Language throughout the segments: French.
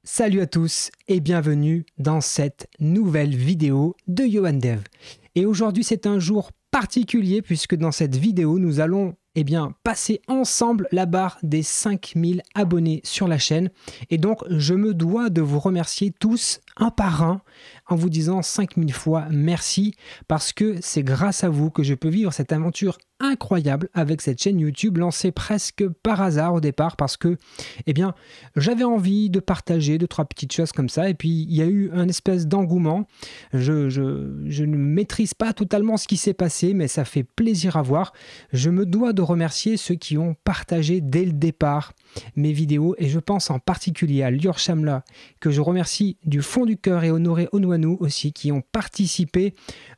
Salut à tous et bienvenue dans cette nouvelle vidéo de Johan Dev. Et aujourd'hui c'est un jour particulier puisque dans cette vidéo nous allons passer ensemble la barre des 5000 abonnés sur la chaîne. Et donc je me dois de vous remercier tous un par un en vous disant 5000 fois merci parce que c'est grâce à vous que je peux vivre cette aventure incroyable avec cette chaîne YouTube lancée presque par hasard au départ parce que j'avais envie de partager deux trois petites choses comme ça et puis il y a eu un espèce d'engouement. Je ne maîtrise pas totalement ce qui s'est passé mais ça fait plaisir à voir. Je me dois de remercier ceux qui ont partagé dès le départ mes vidéos et je pense en particulier à Lior Shamla que je remercie du fond du cœur et Honoré Onouanou aussi qui ont participé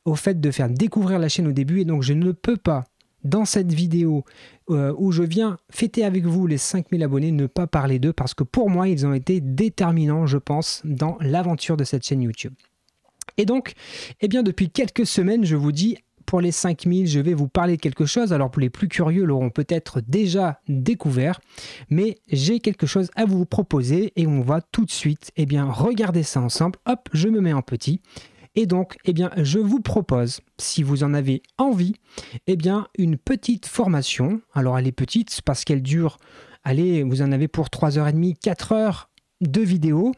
au fait de faire découvrir la chaîne au début et donc je ne peux pas dans cette vidéo où je viens fêter avec vous les 5000 abonnés, ne pas parler d'eux parce que pour moi, ils ont été déterminants, je pense, dans l'aventure de cette chaîne YouTube. Et donc, depuis quelques semaines, je vous dis, pour les 5000, je vais vous parler de quelque chose. Alors, pour les plus curieux, l'auront peut-être déjà découvert, mais j'ai quelque chose à vous proposer et on va tout de suite regarder ça ensemble. Hop, je me mets en petit. Et donc, je vous propose, si vous en avez envie, une petite formation. Alors, elle est petite parce qu'elle dure, allez, vous en avez pour 3h30, 4 heures de vidéo.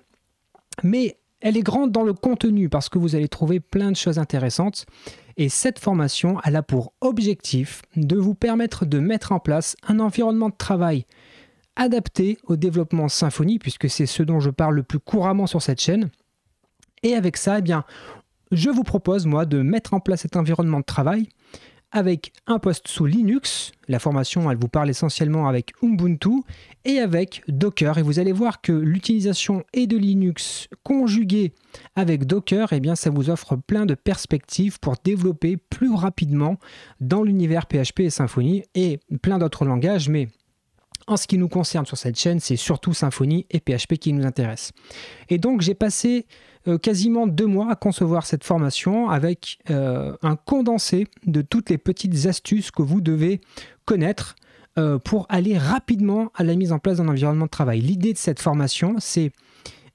Mais elle est grande dans le contenu parce que vous allez trouver plein de choses intéressantes. Et cette formation, elle a pour objectif de vous permettre de mettre en place un environnement de travail adapté au développement Symfony, puisque c'est ce dont je parle le plus couramment sur cette chaîne. Et avec ça, je vous propose, moi, de mettre en place cet environnement de travail avec un poste sous Linux. La formation, elle vous parle essentiellement avec Ubuntu et avec Docker. Et vous allez voir que l'utilisation de Linux conjuguée avec Docker, ça vous offre plein de perspectives pour développer plus rapidement dans l'univers PHP et Symfony et plein d'autres langages. Mais en ce qui nous concerne sur cette chaîne, c'est surtout Symfony et PHP qui nous intéressent. Et donc, j'ai passé quasiment 2 mois à concevoir cette formation avec un condensé de toutes les petites astuces que vous devez connaître pour aller rapidement à la mise en place d'un environnement de travail. L'idée de cette formation, c'est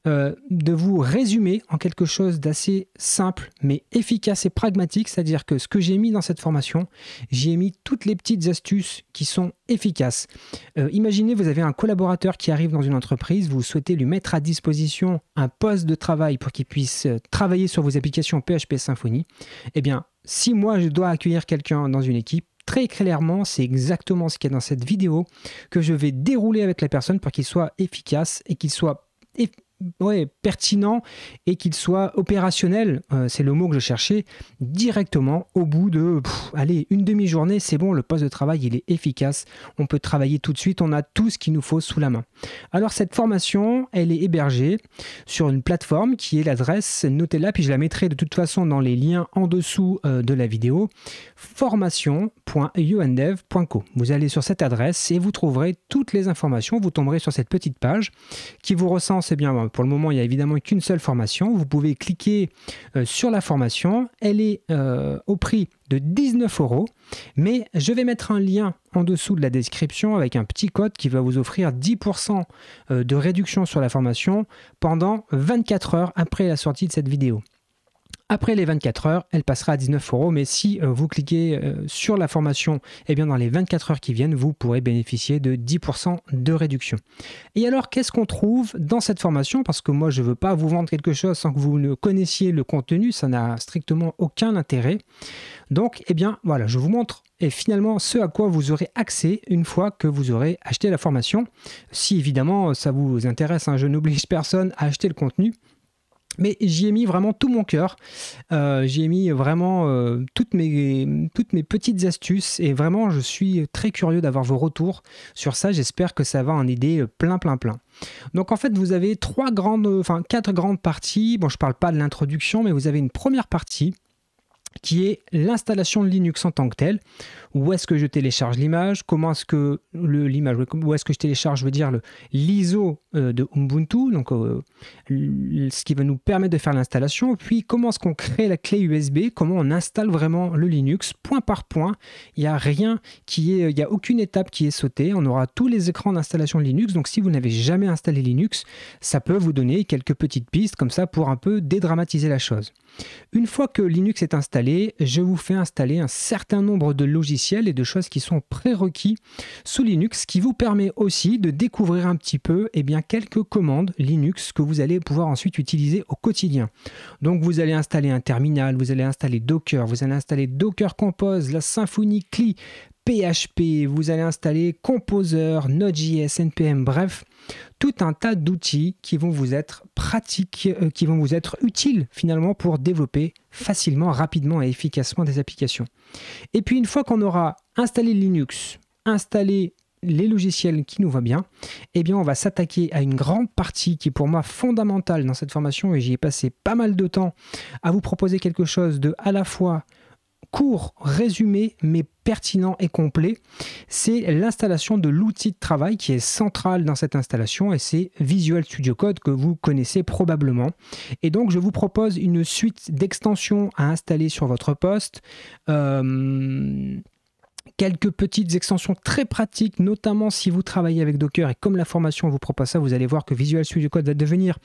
de vous résumer en quelque chose d'assez simple mais efficace et pragmatique, c'est-à-dire que ce que j'ai mis dans cette formation, j'y ai mis toutes les petites astuces qui sont efficaces. Imaginez, vous avez un collaborateur qui arrive dans une entreprise, vous souhaitez lui mettre à disposition un poste de travail pour qu'il puisse travailler sur vos applications PHP Symfony. Si moi je dois accueillir quelqu'un dans une équipe, très clairement, c'est exactement ce qu'il y a dans cette vidéo que je vais dérouler avec la personne pour qu'il soit efficace et qu'il soit pertinent et qu'il soit opérationnel, c'est le mot que je cherchais, directement au bout de une demi-journée, c'est bon, le poste de travail il est efficace, on peut travailler tout de suite, on a tout ce qu'il nous faut sous la main. Alors cette formation, elle est hébergée sur une plateforme qui est l'adresse, notez-la, puis je la mettrai de toute façon dans les liens en dessous de la vidéo, formation.johandev.co. Vous allez sur cette adresse et vous trouverez toutes les informations, vous tomberez sur cette petite page qui vous recense, pour le moment, il n'y a évidemment qu'une seule formation. Vous pouvez cliquer sur la formation. Elle est au prix de 19 €. Mais je vais mettre un lien en dessous de la description avec un petit code qui va vous offrir 10% de réduction sur la formation pendant 24 heures après la sortie de cette vidéo. Après les 24 heures, elle passera à 19 €, mais si vous cliquez sur la formation, dans les 24 heures qui viennent, vous pourrez bénéficier de 10% de réduction. Et alors, qu'est-ce qu'on trouve dans cette formation? Parce que moi, je ne veux pas vous vendre quelque chose sans que vous ne connaissiez le contenu, ça n'a strictement aucun intérêt. Donc, je vous montre finalement ce à quoi vous aurez accès une fois que vous aurez acheté la formation. Si évidemment, ça vous intéresse, je n'oblige personne à acheter le contenu. Mais j'y ai mis vraiment tout mon cœur, j'y ai mis vraiment toutes mes petites astuces et vraiment je suis très curieux d'avoir vos retours sur ça, j'espère que ça va en aider plein. Donc en fait vous avez 4 grandes parties, bon je ne parle pas de l'introduction mais vous avez une première partie qui est l'installation de Linux en tant que telle. Où est-ce que je télécharge l'image? Comment est-ce que l'image, où est-ce que je télécharge, je veux dire, l'ISO de Ubuntu, donc ce qui va nous permettre de faire l'installation. Puis comment est-ce qu'on crée la clé USB? Comment on installe vraiment le Linux, point par point. Il n'y a rien il n'y a aucune étape qui est sautée. On aura tous les écrans d'installation de Linux. Donc si vous n'avez jamais installé Linux, ça peut vous donner quelques petites pistes comme ça pour un peu dédramatiser la chose. Une fois que Linux est installé, je vous fais installer un certain nombre de logiciels et de choses qui sont prérequis sous Linux, ce qui vous permet aussi de découvrir un petit peu quelques commandes Linux que vous allez pouvoir ensuite utiliser au quotidien. Donc vous allez installer un terminal, vous allez installer Docker, vous allez installer Docker Compose, la Symfony CLI, PHP, vous allez installer Composer, Node.js, NPM, bref, tout un tas d'outils qui vont vous être pratiques, qui vont vous être utiles finalement pour développer facilement, rapidement et efficacement des applications. Et puis une fois qu'on aura installé Linux, installé les logiciels qui nous vont bien, on va s'attaquer à une grande partie qui est pour moi fondamentale dans cette formation et j'y ai passé pas mal de temps à vous proposer quelque chose de à la fois court, résumé, mais pertinent et complet. C'est l'installation de l'outil de travail qui est central dans cette installation et c'est Visual Studio Code que vous connaissez probablement. Et donc, je vous propose une suite d'extensions à installer sur votre poste. Quelques petites extensions très pratiques, notamment si vous travaillez avec Docker et comme la formation vous propose ça, vous allez voir que Visual Studio Code va devenir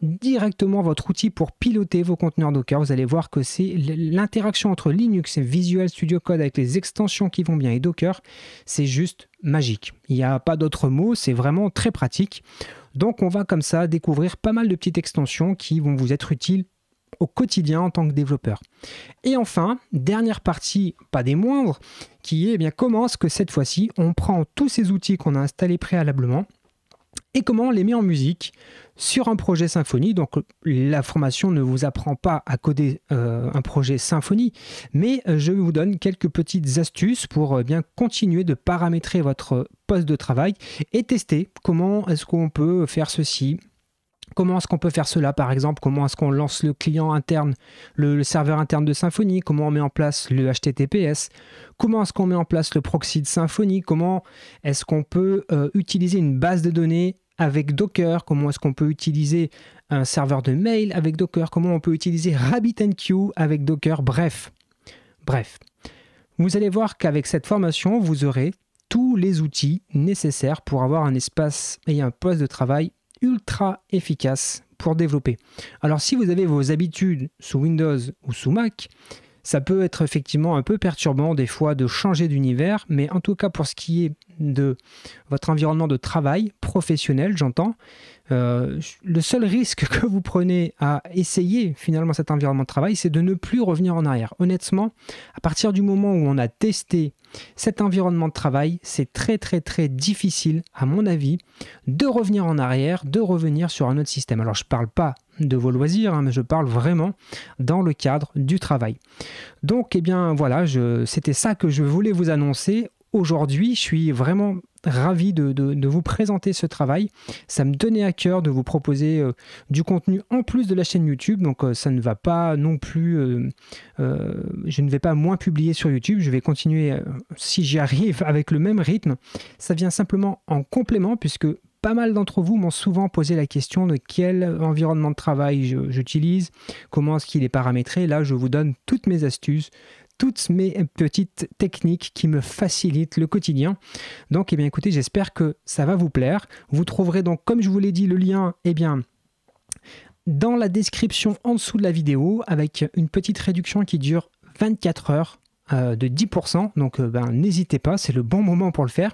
directement votre outil pour piloter vos conteneurs Docker. Vous allez voir que c'est l'interaction entre Linux et Visual Studio Code avec les extensions qui vont bien et Docker, c'est juste magique. Il n'y a pas d'autre mot, c'est vraiment très pratique. Donc on va comme ça découvrir pas mal de petites extensions qui vont vous être utiles au quotidien en tant que développeur. Et enfin, dernière partie, pas des moindres, qui est comment est-ce que cette fois-ci, on prend tous ces outils qu'on a installés préalablement et comment on les met en musique sur un projet Symfony. Donc la formation ne vous apprend pas à coder un projet Symfony, mais je vous donne quelques petites astuces pour bien continuer de paramétrer votre poste de travail et tester comment est-ce qu'on peut faire ceci. Comment est-ce qu'on peut faire cela, par exemple? Comment est-ce qu'on lance le client interne, le serveur interne de Symfony? Comment on met en place le HTTPS? Comment est-ce qu'on met en place le proxy de Symfony? Comment est-ce qu'on peut utiliser une base de données avec Docker? Comment est-ce qu'on peut utiliser un serveur de mail avec Docker? Comment on peut utiliser RabbitMQ avec Docker? Bref. Vous allez voir qu'avec cette formation, vous aurez tous les outils nécessaires pour avoir un espace et un poste de travail ultra efficace pour développer. Alors si vous avez vos habitudes sous Windows ou sous Mac, ça peut être effectivement un peu perturbant des fois de changer d'univers, mais en tout cas pour ce qui est de votre environnement de travail professionnel, j'entends, le seul risque que vous prenez à essayer finalement cet environnement de travail, c'est de ne plus revenir en arrière. Honnêtement, à partir du moment où on a testé cet environnement de travail, c'est très difficile, à mon avis, de revenir en arrière, de revenir sur un autre système. Alors je ne parle pas de vos loisirs, mais je parle vraiment dans le cadre du travail. Donc voilà, c'était ça que je voulais vous annoncer. Aujourd'hui, je suis vraiment ravi de vous présenter ce travail. Ça me tenait à cœur de vous proposer du contenu en plus de la chaîne YouTube. Donc ça ne va pas non plus... je ne vais pas moins publier sur YouTube. Je vais continuer, si j'y arrive, avec le même rythme. Ça vient simplement en complément puisque pas mal d'entre vous m'ont souvent posé la question de quel environnement de travail j'utilise, comment est-ce qu'il est paramétré. Là, je vous donne toutes mes astuces, toutes mes petites techniques qui me facilitent le quotidien. Donc, écoutez, j'espère que ça va vous plaire. Vous trouverez donc, comme je vous l'ai dit, le lien, dans la description en dessous de la vidéo, avec une petite réduction qui dure 24 heures. De 10%, donc n'hésitez pas, c'est le bon moment pour le faire.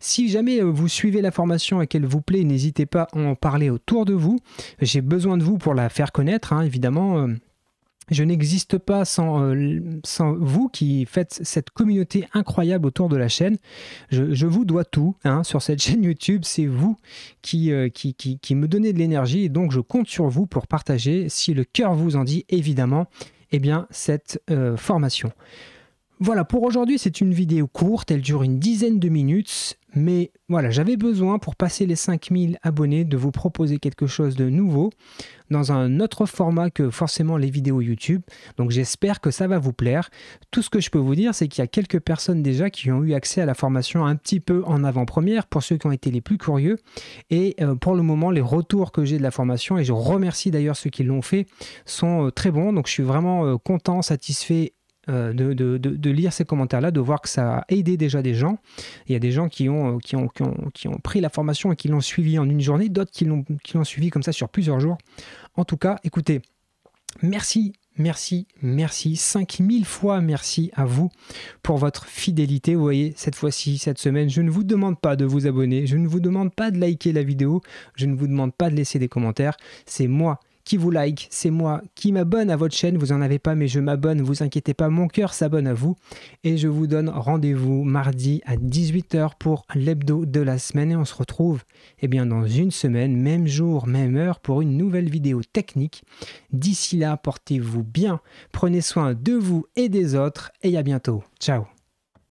Si jamais vous suivez la formation et qu'elle vous plaît, n'hésitez pas à en parler autour de vous. J'ai besoin de vous pour la faire connaître, évidemment. Je n'existe pas sans vous qui faites cette communauté incroyable autour de la chaîne. Je vous dois tout sur cette chaîne YouTube. C'est vous qui me donnez de l'énergie et donc je compte sur vous pour partager, si le cœur vous en dit, évidemment, cette formation. Voilà, pour aujourd'hui, c'est une vidéo courte, elle dure une dizaine de minutes, mais voilà, j'avais besoin pour passer les 5000 abonnés de vous proposer quelque chose de nouveau dans un autre format que forcément les vidéos YouTube. Donc j'espère que ça va vous plaire. Tout ce que je peux vous dire, c'est qu'il y a quelques personnes déjà qui ont eu accès à la formation un petit peu en avant-première pour ceux qui ont été les plus curieux. Et pour le moment, les retours que j'ai de la formation, et je remercie d'ailleurs ceux qui l'ont fait, sont très bons. Donc je suis vraiment content, satisfait de lire ces commentaires-là, de voir que ça a aidé déjà des gens. Il y a des gens qui ont pris la formation et qui l'ont suivi en une journée, d'autres qui l'ont suivi comme ça sur plusieurs jours. En tout cas, écoutez, merci, 5000 fois merci à vous pour votre fidélité. Vous voyez, cette fois-ci, cette semaine, je ne vous demande pas de vous abonner, je ne vous demande pas de liker la vidéo, je ne vous demande pas de laisser des commentaires, c'est moi qui vous like, c'est moi qui m'abonne à votre chaîne, vous en avez pas mais je m'abonne, vous inquiétez pas, mon cœur s'abonne à vous et je vous donne rendez-vous mardi à 18 h pour l'hebdo de la semaine et on se retrouve dans une semaine, même jour, même heure pour une nouvelle vidéo technique. D'ici là, portez-vous bien, prenez soin de vous et des autres et à bientôt. Ciao.